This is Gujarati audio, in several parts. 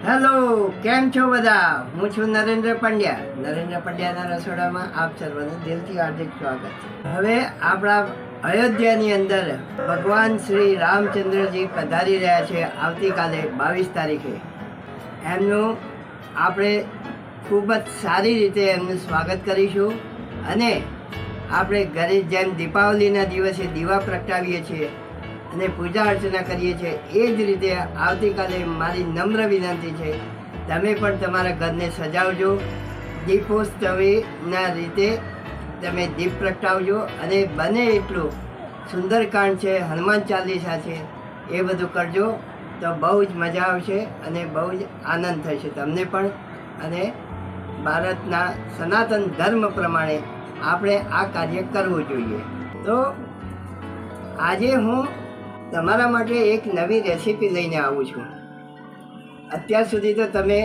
હેલો, કેમ છો બધા? હું છું નરેન્દ્ર પંડ્યા. નરેન્દ્ર પંડ્યાના રસોડામાં આપ સર્વનું દિલથી હાર્દિક સ્વાગત છે. હવે આપણા અયોધ્યાની અંદર ભગવાન શ્રી રામચંદ્રજી પધારી રહ્યા છે. આવતીકાલે 22 તારીખે એમનું આપણે ખૂબ જ સારી રીતે એમનું સ્વાગત કરીશું અને આપણે ઘરે જેમ દીપાવલીના દિવસે દીવા પ્રગટાવીએ છીએ અને પૂજા અર્ચના કરીએ છીએ, એ જ રીતે આવતીકાલે મારી નમ્ર વિનંતી છે, તમે પણ તમારા ઘરને સજાવજો. દીપોત્સવીના રીતે તમે દીપ પ્રગટાવજો અને બને એટલું સુંદરકાંડ છે, હનુમાન ચાલીસા છે, એ બધું કરજો તો બહુ જ મજા આવશે અને બહુ જ આનંદ થશે તમને પણ. અને ભારતના સનાતન ધર્મ પ્રમાણે આપણે આ કાર્ય કરવું જોઈએ. તો આજે હું તમારા માટે એક નવી રેસીપી લઈને આવું છું. અત્યાર સુધી તો તમે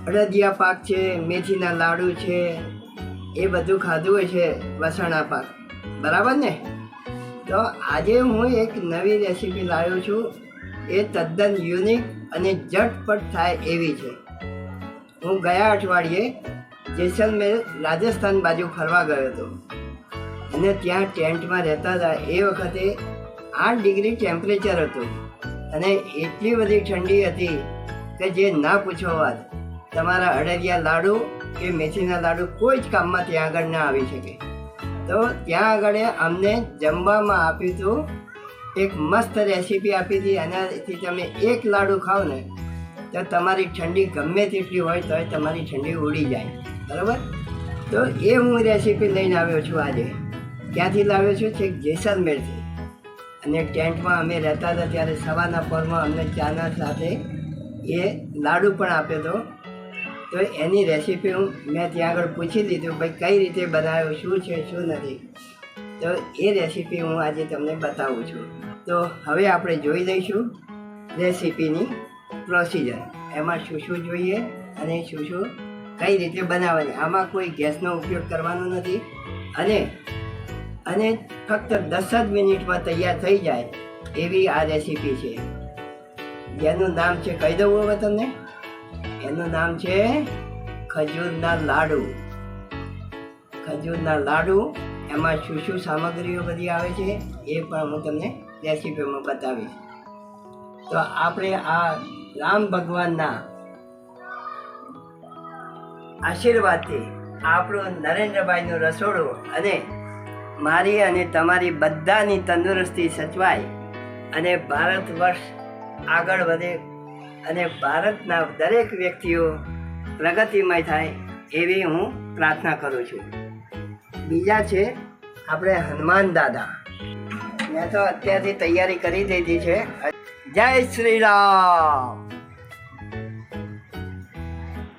અડદિયા પાક છે, મેથીના લાડુ છે, એ બધું ખાધું હોય છે, વસાણા પાક, બરાબર ને? તો આજે હું એક નવી રેસીપી લાવ્યો છું. એ તદ્દન યુનિક અને ઝટપટ થાય એવી છે. હું ગયા અઠવાડિયે જેસલમેર રાજસ્થાન બાજુ ફરવા ગયો હતો અને ત્યાં ટેન્ટમાં રહેતા હતા. એ વખતે 8 ડિગ્રી ટેમ્પરેચર હતું અને એટલી બધી ઠંડી હતી કે જે ના પૂછો વાત. તમારા અડદિયા લાડુ કે મેથીના લાડુ કોઈ જ કામમાં ત્યાં આગળ ના આવી શકે. તો ત્યાં આગળ અમને જમવામાં આપ્યું હતું, એક મસ્ત રેસીપી આપી હતી. એનાથી તમે એક લાડુ ખાઓ ને તો તમારી ઠંડી ગમે તેટલી હોય તો તમારી ઠંડી ઉડી જાય, બરાબર? તો એ હું રેસીપી લઈને આવ્યો છું આજે. ક્યાંથી લાવ્યો છું? છેક જેસલમેરથી. અને ટેન્ટમાં અમે રહેતા હતા ત્યારે સવારના પરમાં અમને ચાના સાથે એ લાડુ પણ આપ્યો હતો. તો એની રેસીપી મેં ત્યાં આગળ પૂછી લીધું, ભાઈ કઈ રીતે બનાવ્યો, શું છે શું નથી. તો એ રેસીપી હું આજે તમને બતાવું છું. તો હવે આપણે જોઈ લઈશું રેસીપીની પ્રોસિજર, એમાં શું શું જોઈએ અને શું શું કઈ રીતે બનાવવાની. આમાં કોઈ ગેસનો ઉપયોગ કરવાનો નથી અને ફક્ત 10 જ મિનિટમાં તૈયાર થઈ જાય એવી આ રેસીપી છે. જેનું નામ છે, કહી દઉં હવે તમને, એનું નામ છે ખજૂરના લાડુ. ખજૂરના લાડુ. એમાં શું શું સામગ્રીઓ બધી આવે છે એ પણ હું તમને રેસીપીમાં બતાવીશ. તો આપણે આ રામ ભગવાનના આશીર્વાદથી આપણું નરેન્દ્રભાઈનું રસોડું અને મારી અને તમારી બધાની તંદુરસ્તી સચવાય અને ભારત વર્ષ આગળ વધે અને ભારતના દરેક વ્યક્તિઓ પ્રગતિમય થાય એવી હું પ્રાર્થના કરું છું. બીજા છે આપણે હનુમાન દાદા. મેં તો અત્યારથી તૈયારી કરી દીધી છે. જય શ્રી રામ.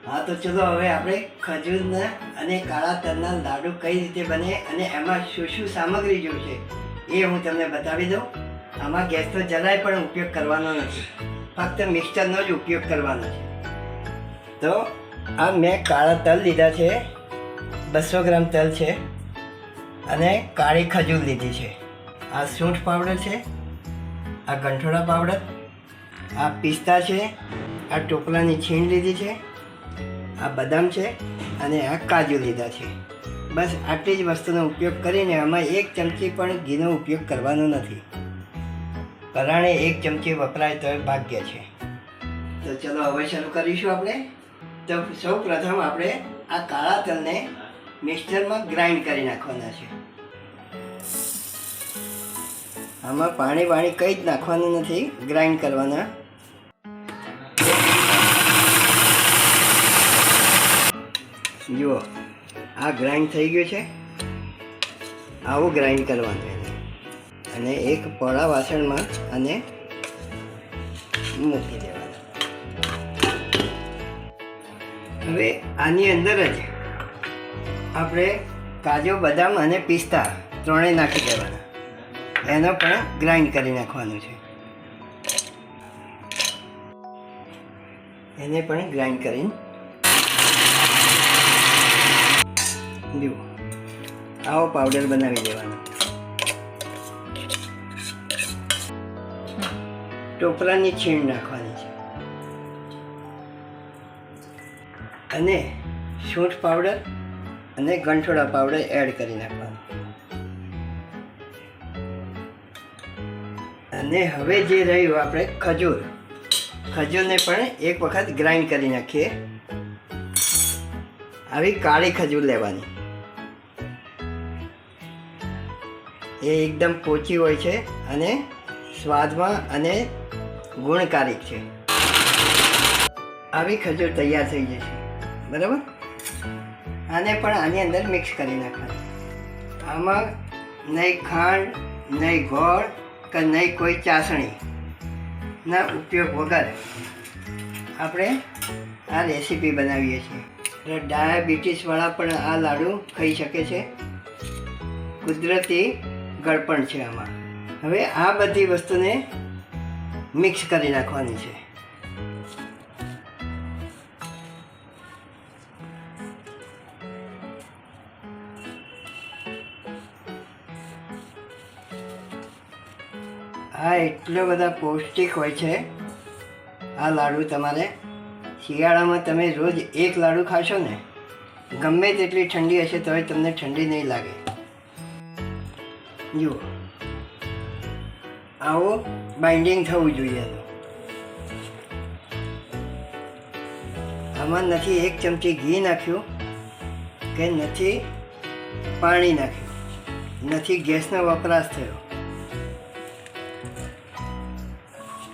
હા, તો ચલો હવે આપણે ખજૂરના અને કાળા તલના લાડુ કઈ રીતે બને અને એમાં શું શું સામગ્રી જોઈશે એ હું તમને બતાવી દઉં. આમાં ગેસનો જરાય પણ ઉપયોગ કરવાનો નથી, ફક્ત મિક્સરનો જ ઉપયોગ કરવાનો છે. તો આ મેં કાળા તલ લીધા છે, 200 ગ્રામ તલ છે અને કાળી ખજૂર લીધી છે. આ સૂંઠ પાવડર છે, આ ગંઠોડા પાવડર, આ પિસ્તા છે, આ ટોપલાની છીણ લીધી છે, આ બદામ છે અને આ કાજુ લીધા છે. બસ આટલી જ વસ્તુનો ઉપયોગ કરીને આમાં 1 ચમચી પણ ઘીનો ઉપયોગ કરવાનો નથી. પરાણે 1 ચમચી વપરાય તો ભાગ્ય છે. તો ચલો હવે શરૂ કરીશું આપણે. તો સૌ પ્રથમ આપણે આ કાળા તલને મિક્સરમાં ગ્રાઇન્ડ કરી નાખવાના છે. આમાં પાણી કંઈ જ નાખવાનું નથી, ગ્રાઇન્ડ કરવાના. જુઓ, આ ગ્રાઇન્ડ થઈ ગયું છે. આવું ગ્રાઇન્ડ કરવાનું એને અને એક પોળા વાસણમાં અને મૂકી દેવાનું. હવે આની અંદર જ આપણે કાજુ, બદામ અને પિસ્તા ત્રણેય નાખી દેવાના. એનો પણ ગ્રાઇન્ડ કરી નાખવાનું છે. એને પણ ગ્રાઇન્ડ કરીને જુઓ, આવો પાવડર બનાવી દેવાનો. ટોપરાની છીણ નાખવાની છે. અને સૂંઠ પાવડર અને ગંઠોડા પાવડર એડ કરી નાખવાનો. અને હવે જે રહ્યું આપણે ખજૂરને પણ એક વખત ગ્રાઇન્ડ કરી નાખીએ. આવી કાળી ખજૂર લેવાની. એ એકદમ પોચી હોય છે અને સ્વાદમાં અને ગુણકારિક છે. આવી ખજૂર તૈયાર થઈ જશે. બરાબર. આને પણ આની અંદર મિક્સ કરી નાખવાનું. આમાં નહીં ખાંડ, નહીં ગોળ કે નહીં કોઈ ચાસણીના ઉપયોગ વગર આપણે આ રેસીપી બનાવીએ છીએ. ડાયાબિટીસવાળા પણ આ લાડુ ખાઈ શકે છે. કુદરતી ગળપણ છે આમાં. હવે આ બધી વસ્તુને મિક્સ કરી નાખવાની છે. આ એટલો બધા પૌષ્ટિક હોય છે આ લાડુ. તમારે શિયાળામાં તમે રોજ એક લાડુ ખાશો ને, ગમે તેટલી ઠંડી હશે તોય તમને ઠંડી નહીં લાગે. જુઓ, આવો બાઇન્ડિંગ થવું જોઈએ. આમાં નથી એક ચમચી ઘી નાખ્યું કે નથી પાણી નાખ્યું, નથી ગેસનો વપરાશ થયો.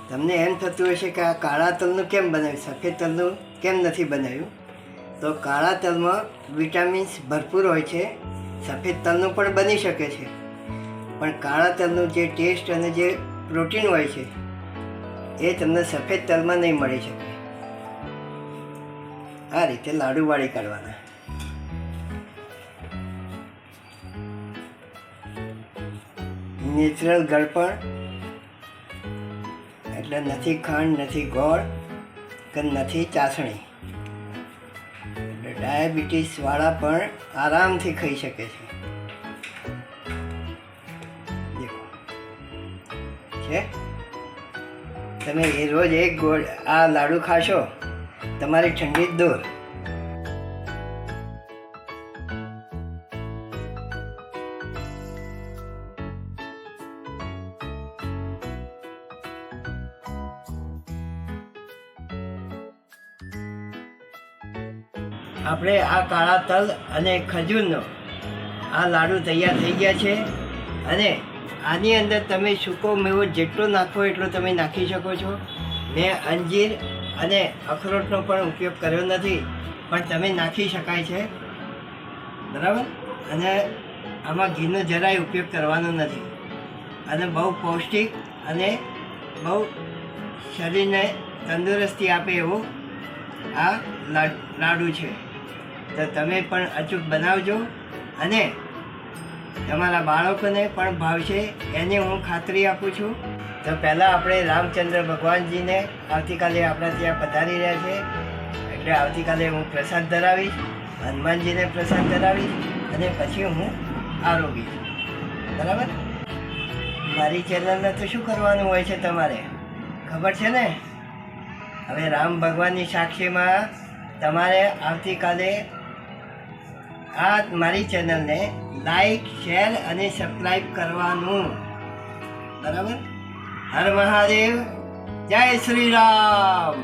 તમને એમ થતું હશે કે આ કાળા તલનું કેમ બનાવ્યું, સફેદ તલનું કેમ નથી બનાવ્યું? તો કાળા તલમાં વિટામિન્સ ભરપૂર હોય છે. સફેદ તલનું પણ બની શકે છે, પણ કાળા તલનું જે ટેસ્ટ અને જે પ્રોટીન હોય છે એ તમને સફેદ તલમાં નહીં મળી શકે. આ રીતે લાડુ વાળી કાઢવાના. નેચરલ ગળપણ એટલે નથી ખાંડ, નથી ગોળ કે નથી ચાસણી. એટલે ડાયાબિટીસવાળા પણ આરામથી ખાઈ શકે છે. છે તમે એ રોજ એક ગોળ આ લાડુ ખાશો, તમારી ઠંડી દૂર. આપણે આ કાળા તલ અને ખજૂરનો આ લાડુ તૈયાર થઈ ગયા છે. અને આની અંદર તમે સૂકો મેવો જેટલો નાખવો એટલો તમે નાખી શકો છો. મેં અંજીર અને અખરોટનો પણ ઉપયોગ કર્યો નથી, પણ તમે નાખી શકાય છે. બરાબર. અને આમાં ઘીનો જરાય ઉપયોગ કરવાનો નથી. અને બહુ પૌષ્ટિક અને બહુ શરીરને તંદુરસ્તી આપે એવું આ લાડુ છે. તો તમે પણ અચૂક બનાવજો અને તમારા બાળકોને પણ ભાવશે એની હું ખાતરી આપું છું. તો પહેલાં આપણે રામચંદ્ર ભગવાનજીને આવતીકાલે આપણા ત્યાં પધારી રહ્યા છે, એટલે આવતીકાલે હું પ્રસાદ ધરાવીશ, હનુમાનજીને પ્રસાદ ધરાવીશ અને પછી હું આરોગીશ. બરાબર. મારી ચેનલને તો શું કરવાનું હોય છે તમારે ખબર છે ને. હવે રામ ભગવાનની સાક્ષીમાં તમારે આવતીકાલે આ મારી ચેનલને લાઈક, શેર અને સબસ્ક્રાઈબ કરવાનું. બરાબર. હર મહાદેવ. જય શ્રી રામ.